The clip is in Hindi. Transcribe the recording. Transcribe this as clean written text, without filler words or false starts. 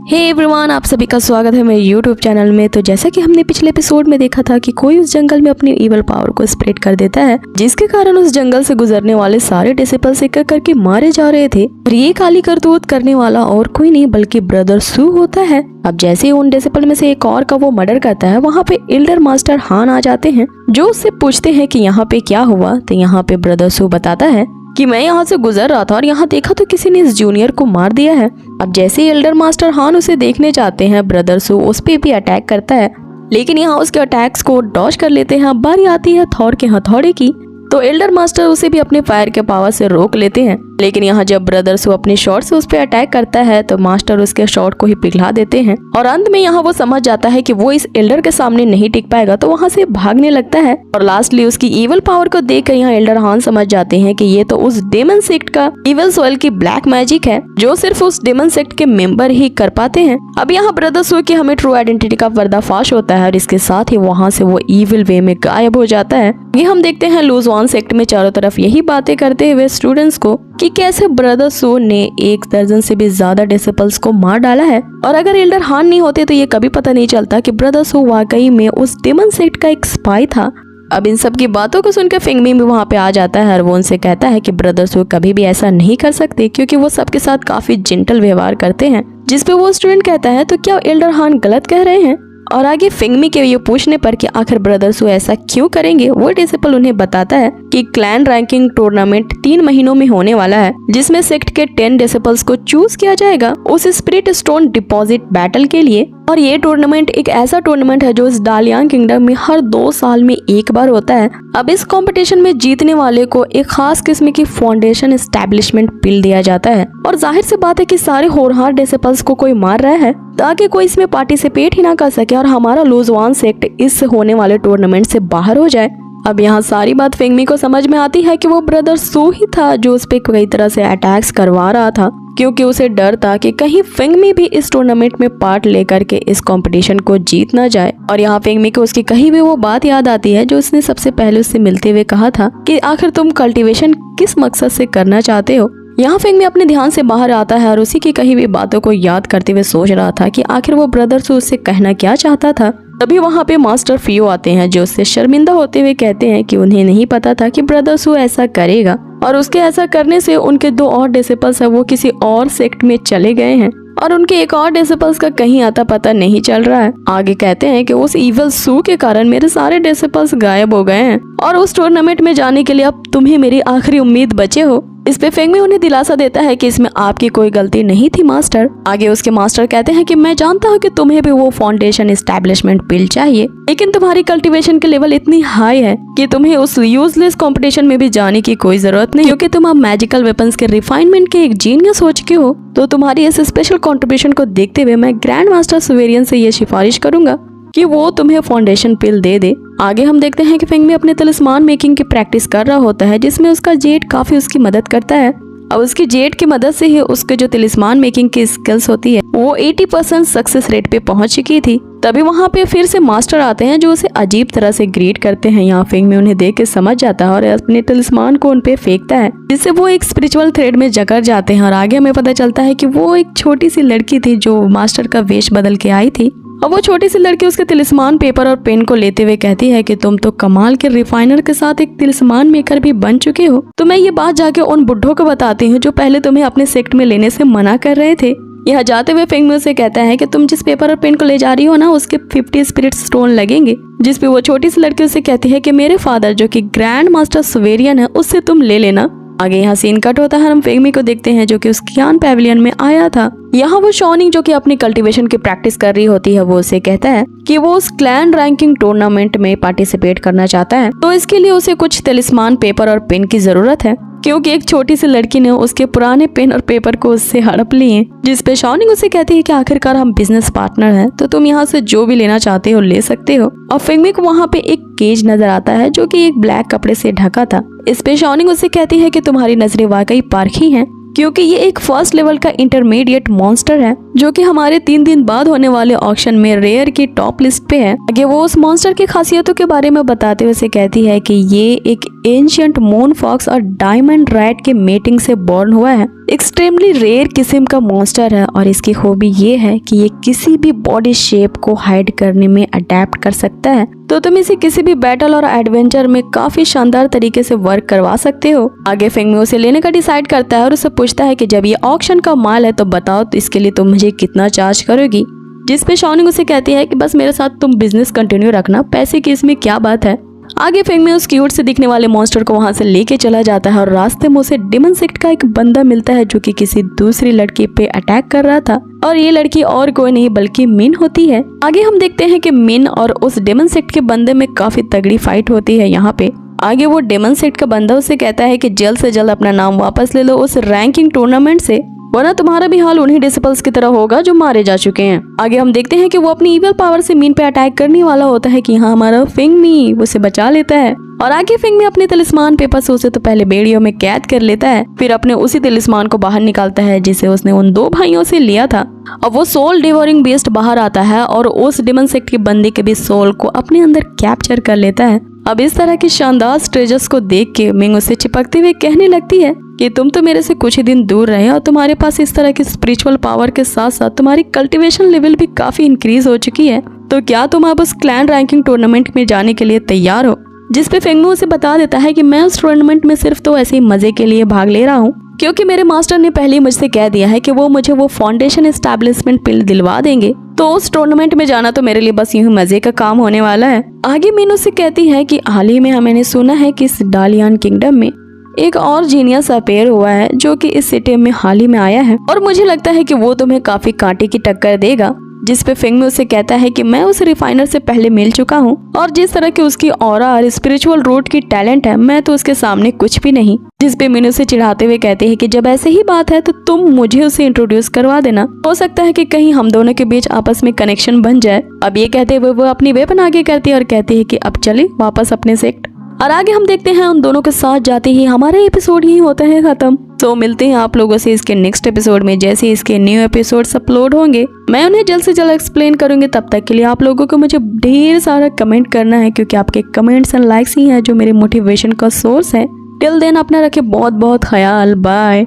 हे एवरीवन, आप सभी का स्वागत है मेरे यूट्यूब चैनल में। तो जैसा कि हमने पिछले एपिसोड में देखा था कि कोई उस जंगल में अपनी इवल पावर को स्प्रेड कर देता है, जिसके कारण उस जंगल से गुजरने वाले सारे डिसिपल्स एक एक करके मारे जा रहे थे। और ये काली करतूत करने वाला और कोई नहीं बल्कि ब्रदर सू होता है। अब जैसे ही उन डिसिपल में से एक और का वो मर्डर करता है, वहाँ पे एल्डर मास्टर हान आ जाते हैं, जो उससे पूछते हैं कि यहाँ पे क्या हुआ। तो यहाँ पे ब्रदर सू बताता है कि मैं यहाँ से गुजर रहा था और यहाँ देखा तो किसी ने इस जूनियर को मार दिया है। अब जैसे ही एल्डर मास्टर हान उसे देखने जाते हैं, ब्रदर सू उस पे भी अटैक करता है, लेकिन यहाँ उसके अटैक्स को डॉज कर लेते हैं। अब बारी आती है थॉर के हथौड़े की, तो एल्डर मास्टर उसे भी अपने फायर के पावर से रोक लेते हैं। लेकिन यहाँ जब ब्रदर सू अपने शॉट से उस पे अटैक करता है, तो मास्टर उसके शॉट को ही पिघला देते हैं। और अंत में यहाँ वो समझ जाता है कि वो इस एल्डर के सामने नहीं टिक पाएगा, तो वहाँ से भागने लगता है। और लास्टली उसकी इवल पावर को देखकर यहाँ एल्डर हान समझ जाते हैं कि ये तो उस डेमन सेक्ट का इवल सोल की ब्लैक मैजिक है, जो सिर्फ उस डेमन सेक्ट के मेंबर ही कर पाते हैं। अब यहाँ ब्रदर सू की हमें ट्रू आइडेंटिटी का पर्दाफाश होता है और इसके साथ ही वहाँ से वो इविल वे में गायब हो जाता है। ये हम देखते हैं लूज वन सेक्ट में चारों तरफ यही बातें करते हुए स्टूडेंट्स को कि कैसे ब्रदर सू ने 1 दर्जन से भी ज्यादा डिसिपल्स को मार डाला है। और अगर एल्डर हान नहीं होते तो ये कभी पता नहीं चलता कि ब्रदर सू वाकई में उस डेमन सेक्ट का एक स्पाई था। अब इन सब की बातों को सुनकर फिंगमी भी वहाँ पे आ जाता है और वो उनसे कहता है कि ब्रदर सू कभी भी ऐसा नहीं कर सकते, क्योंकि वो सबके साथ काफी जेंटल व्यवहार करते हैं। जिसपे वो स्टूडेंट कहता है तो क्या एल्डर हान गलत कह रहे हैं। और आगे फिंगमी के ये पूछने पर कि आखिर ब्रदर सू ऐसा क्यों करेंगे, वो डिसिपल उन्हें बताता है कि क्लैन रैंकिंग टूर्नामेंट 3 महीनों में होने वाला है, जिसमें सेक्ट के 10 डिसिपल्स को चूज किया जाएगा उस स्पिरिट स्टोन डिपॉजिट बैटल के लिए। और ये टूर्नामेंट एक ऐसा टूर्नामेंट है जो इस डालियांग किंगडम में हर 2 साल में एक बार होता है। अब इस कंपटीशन में जीतने वाले को एक खास किस्म की फाउंडेशन एस्टेब्लिशमेंट बिल दिया जाता है। और जाहिर सी बात है कि सारे होनहार डिसिपल्स को कोई मार रहा है ताकि कोई इसमें पार्टिसिपेट ही ना कर सके और हमारा लूज वन सेक्ट इस होने वाले टूर्नामेंट से बाहर हो जाए। अब यहाँ सारी बात फिंगमी को समझ में आती है कि वो ब्रदर सू ही था जो उस पे कई तरह से अटैक्स करवा रहा था, क्योंकि उसे डर था कि कहीं फिंगमी भी इस टूर्नामेंट में पार्ट लेकर के इस कंपटीशन को जीत ना जाए। और यहाँ फिंगमी को उसकी कही हुई वो बात याद आती है जो उसने सबसे पहले उससे मिलते हुए कहा था कि आखिर तुम कल्टीवेशन किस मकसद से करना चाहते हो। यहाँ फिंगमी अपने ध्यान से बाहर आता है और उसी की कही हुई बातों को याद करते हुए सोच रहा था कि आखिर वो ब्रदर सू उससे कहना क्या चाहता था। तभी वहाँ पे मास्टर फियो आते हैं, जो उससे शर्मिंदा होते हुए कहते हैं कि उन्हें नहीं पता था कि ब्रदर सू ऐसा करेगा और उसके ऐसा करने से उनके 2 और डिसिपल्स है वो किसी और सेक्ट में चले गए हैं और उनके एक और डिसिपल्स का कहीं आता पता नहीं चल रहा है। आगे कहते हैं कि उस इवल सू के कारण मेरे सारे डिसिपल्स गायब हो गए हैं और उस टूर्नामेंट में जाने के लिए अब तुम्हें मेरी आखिरी उम्मीद बचे हो। इस पे फिंगमी उन्हें दिलासा देता है कि इसमें आपकी कोई गलती नहीं थी मास्टर। आगे उसके मास्टर कहते हैं कि मैं जानता हूँ कि तुम्हें भी वो फाउंडेशन एस्टेब्लिशमेंट बिल चाहिए, लेकिन तुम्हारी कल्टीवेशन के लेवल इतनी हाई है कि तुम्हें उस यूजलेस कंपटीशन में भी जाने की कोई जरूरत नहीं, क्योंकि तुम अब मैजिकल वेपन्स के रिफाइनमेंट के एक जीनियस हो चुके हो। तो तुम्हारी इस स्पेशल कंट्रीब्यूशन को देखते हुए मैं ग्रैंड मास्टर सुवेरियन से ये सिफारिश करूंगा कि वो तुम्हें फाउंडेशन पिल दे दे। आगे हम देखते हैं कि फिंगमी अपने तलिस्मान मेकिंग की प्रैक्टिस कर रहा होता है, जिसमें उसका जेड काफी उसकी मदद करता है। अब उसकी जेड की मदद से ही उसके जो तलिस्मान मेकिंग की स्किल्स होती है वो 80% सक्सेस रेट पे पहुंच चुकी थी। तभी वहाँ पे फिर से मास्टर आते हैं जो उसे अजीब तरह से ग्रीट करते हैं। यहाँ फिंगमी उन्हें देख के समझ जाता है और अपने तलिस्मान को उन पे फेंकता है, जिससे वो एक स्पिरिचुअल थ्रेड में जकड़ जाते हैं। और आगे हमें पता चलता है कि वो एक छोटी सी लड़की थी जो मास्टर का वेश बदल के आई थी। और वो छोटी सी लड़की उसके तिलिस्मान पेपर और पेन को लेते हुए कहती है कि तुम तो कमाल के रिफाइनर के साथ एक तिलिस्मान मेकर भी बन चुके हो। तो मैं ये बात जाके उन बुड्ढों को बताती हूँ जो पहले तुम्हें अपने सेक्ट में लेने से मना कर रहे थे। यहाँ जाते हुए फिंगमी से कहता है कि तुम जिस पेपर और पेन को ले जा रही हो ना, उसके 50 स्पिरिट स्टोन लगेंगे। जिसपे वो छोटी सी लड़की उसे कहती है कि मेरे फादर जो कि ग्रैंड मास्टर सुवेरियन है उससे तुम ले लेना। आगे यहाँ सीन कट होता है, हम फिंगमी को देखते हैं जो कि उस कियान पैविलियन में आया था। यहाँ वो शॉनिंग जो कि अपनी कल्टीवेशन की प्रैक्टिस कर रही होती है, वो उसे कहता है कि वो उस क्लैन रैंकिंग टूर्नामेंट में पार्टिसिपेट करना चाहता है, तो इसके लिए उसे कुछ तलिस्मान पेपर और पेन की जरूरत है, क्योंकि एक छोटी सी लड़की ने उसके पुराने पेन और पेपर को उससे हड़प लिए। जिसपे शॉनिंग उसे कहती है कि आखिरकार हम बिजनेस पार्टनर हैं, तो तुम यहाँ से जो भी लेना चाहते हो ले सकते हो। और फिंगमी को वहाँ पे एक केज नजर आता है जो कि एक ब्लैक कपड़े से ढका था। इस पे शॉनिंग उसे कहती है कि तुम्हारी नजरें वाकई पारखी हैं, क्योंकि ये एक फर्स्ट लेवल का इंटरमीडिएट मॉन्स्टर है जो कि हमारे 3 दिन बाद होने वाले ऑक्शन में रेयर की टॉप लिस्ट पे है। आगे वो उस मॉन्स्टर की खासियतों के बारे में बताते हुए उसे कहती है कि ये एक एंशिएंट मून फॉक्स और डायमंड रैट के मेटिंग से बॉर्न हुआ है एक्सट्रीमली रेयर किस्म का मॉन्स्टर है और इसकी खूबी ये है कि ये किसी भी बॉडी शेप को हाइड करने में अडेप्ट कर सकता है, तो तुम इसे किसी भी बैटल और एडवेंचर में काफी शानदार तरीके से वर्क करवा सकते हो। आगे फेंगमी उसे लेने का डिसाइड करता है और उससे पूछता है कि जब ये ऑक्शन का माल है तो बताओ तो इसके लिए तुम मुझे कितना चार्ज करोगी। जिस पे शाओनिंग उसे कहती है कि बस मेरे साथ तुम बिजनेस कंटिन्यू रखना, पैसे की इसमें क्या बात है। आगे फेंगमी उस क्यूट से दिखने वाले मॉन्स्टर को वहां से लेके चला जाता है और रास्ते में उसे डेमन सेक्ट का एक बंदा मिलता है जो कि किसी दूसरी लड़की पे अटैक कर रहा था और ये लड़की और कोई नहीं बल्कि मिन होती है। आगे हम देखते हैं कि मिन और उस डेमन सेक्ट के बंदे में काफी तगड़ी फाइट होती है। यहाँ पे आगे वो डेमन सेक्ट का बंदा उसे कहता है कि जल्द से जल्द अपना नाम वापस ले लो उस रैंकिंग टूर्नामेंट से, वरना तुम्हारा भी हाल उन्हीं डिसिपल्स की तरह होगा जो मारे जा चुके हैं। आगे हम देखते हैं कि वो अपनी इविल पावर से मीन पे अटैक करने वाला होता है कि यहाँ हमारा फेंगमी उसे बचा लेता है और आगे फेंगमी अपने तिलिस्मान पेपर से उसे तो पहले बेड़ियों में कैद कर लेता है, फिर अपने उसी तिलिस्मान को बाहर निकालता है जिसे उसने उन 2 भाइयों से लिया था। अब वो सोल डिवोरिंग बीस्ट बाहर आता है और उस डेमन सेक्ट के बंदे के भी सोल को अपने अंदर कैप्चर कर लेता है। अब इस तरह के शानदार स्टेजेस को देख के मिंग उससे चिपकते हुए कहने लगती है कि तुम तो मेरे से कुछ ही दिन दूर रहे और तुम्हारे पास इस तरह की स्पिरिचुअल पावर के साथ साथ तुम्हारी कल्टीवेशन लेवल भी काफी इंक्रीज हो चुकी है, तो क्या तुम अब उस क्लैन रैंकिंग टूर्नामेंट में जाने के लिए तैयार हो। जिस पे फेंगमी उसे बता देता है कि मैं उस टूर्नामेंट में सिर्फ तो ऐसे ही मजे के लिए भाग ले रहा हूँ, क्योंकि मेरे मास्टर ने पहले ही मुझसे कह दिया है कि वो मुझे वो फाउंडेशन एस्टैब्लिशमेंट पिल दिलवा देंगे, तो उस टूर्नामेंट में जाना तो मेरे लिए बस यूं ही मजे का काम होने वाला है। आगे मीनू से कहती है कि हाल ही में मैंने सुना है कि इस डालियान किंगडम में एक और जीनियस अपेयर हुआ है जो कि इस सिटी में हाल ही में आया है और मुझे लगता है कि वो तुम्हें काफी कांटे की टक्कर देगा। जिस पे फेंगमी उसे कहता है कि मैं उस रिफाइनर से पहले मिल चुका हूँ और जिस तरह की उसकी ऑरा और स्पिरिचुअल रूट की टैलेंट है मैं तो उसके सामने कुछ भी नहीं। जिस पे मीनू से चिढ़ाते हुए कहते हैं कि जब ऐसे ही बात है तो तुम मुझे उसे इंट्रोड्यूस करवा देना, हो सकता है कि कहीं हम दोनों के बीच आपस में कनेक्शन बन जाए। अब ये कहते हुए वो अपनी वेपन आगे करती है और कहती है कि अब चले वापस अपने सेक्ट। और आगे हम देखते हैं उन दोनों के साथ जाते ही हमारा एपिसोड ही होता है खत्म। तो मिलते हैं आप लोगों से इसके नेक्स्ट एपिसोड में, जैसे इसके न्यू एपिसोड्स अपलोड होंगे मैं उन्हें जल्द से जल्द एक्सप्लेन करूंगी। तब तक के लिए आप लोगों को मुझे ढेर सारा कमेंट करना है, क्योंकि आपके कमेंट्स एंड लाइक्स ही हैं जो मेरे मोटिवेशन का सोर्स है। टिल देन अपना रखे बहुत बहुत ख्याल। बाय।